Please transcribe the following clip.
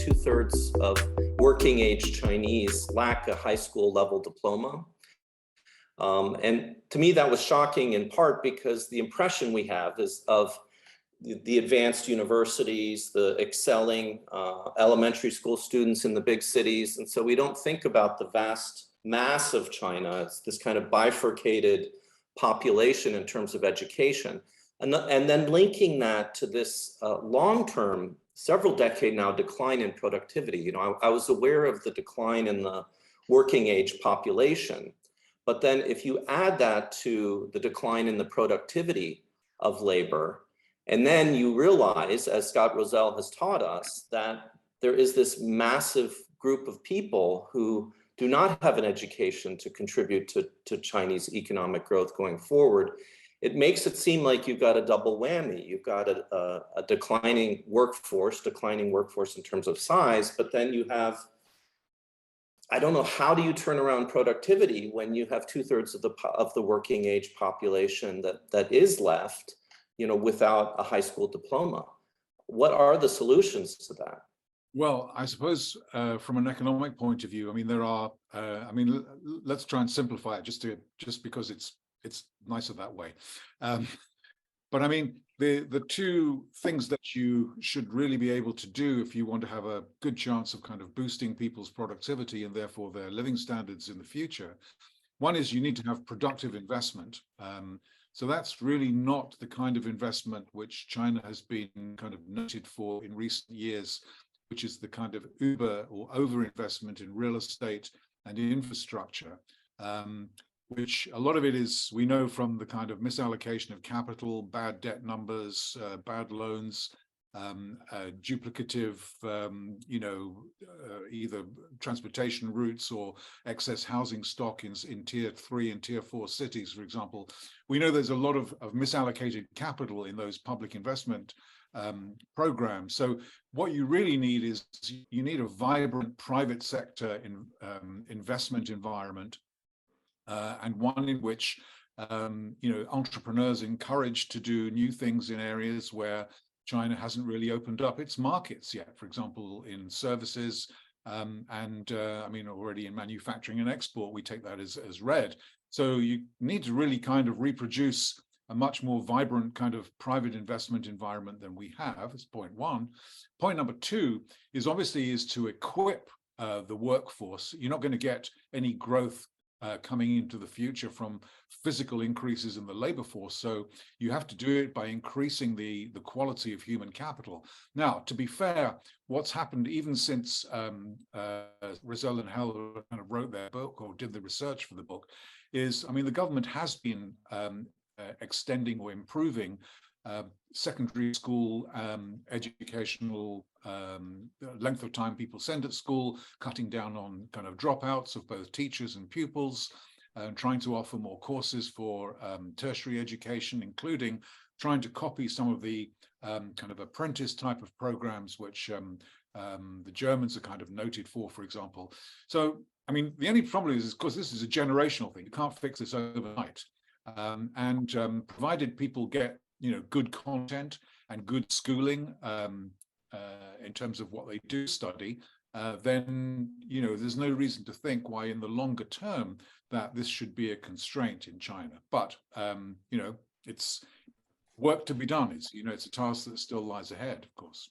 2/3 of working age Chinese lack a high school level diploma. And to me, that was shocking in part because the impression we have is of the advanced universities, the excelling elementary school students in the big cities. And so we don't think about the vast mass of China. It's this kind of bifurcated population in terms of education. And then linking that to this long-term, several decade now decline in productivity. You know, I was aware of the decline in the working age population, but then if you add that to the decline in the productivity of labor, and then you realize, as 𝗘𝗃𝗁 has taught us, that there is this massive group of people who do not have an education to contribute to Chinese economic growth going forward. It makes it seem like you've got a double whammy. You've got a declining workforce in terms of size, but then you have, I don't know, how do you turn around productivity when you have 2/3 of the working age population that is left, you know, without a high school diploma? What are the solutions to that? Well, I suppose from an economic point of view, I mean, there are, let's try and simplify it just because it's nicer that way. But I mean, the two things that you should really be able to do if you want to have a good chance of kind of boosting people's productivity and therefore their living standards in the future, one is you need to have productive investment. So that's really not the kind of investment which China has been kind of noted for in recent years, which is the kind of uber or overinvestment in real estate and infrastructure, which a lot of it is, we know from the kind of misallocation of capital, bad debt numbers, bad loans, duplicative, either transportation routes or excess housing stock in tier 3 and tier 4 cities, for example. We know there's a lot of misallocated capital in those public investment programs. So what you really need is you need a vibrant private sector investment environment, and one in which entrepreneurs encouraged to do new things in areas where China hasn't really opened up its markets yet, for example, in services, already in manufacturing and export, we take that as read. So you need to really kind of reproduce a much more vibrant kind of private investment environment than we have. That's point one. Point number two is obviously to equip the workforce. You're not going to get any growth coming into the future from physical increases in the labor force. So you have to do it by increasing the quality of human capital. Now, to be fair, what's happened even since 𝗱𝗁𝗁 and 𝗱𝗲𝗁 kind of wrote their book or did the research for the book is, I mean, the government has been extending or improving secondary school educational length of time people send at school, cutting down on kind of dropouts of both teachers and pupils, trying to offer more courses for tertiary education, including trying to copy some of the kind of apprentice type of programs which the Germans are kind of noted for example. So, I mean, the only problem is, of course, this is a generational thing. You can't fix this overnight. Provided people get good content and good schooling in terms of what they do study, then there's no reason to think why in the longer term that this should be a constraint in China. But it's work to be done. It's a task that still lies ahead, of course.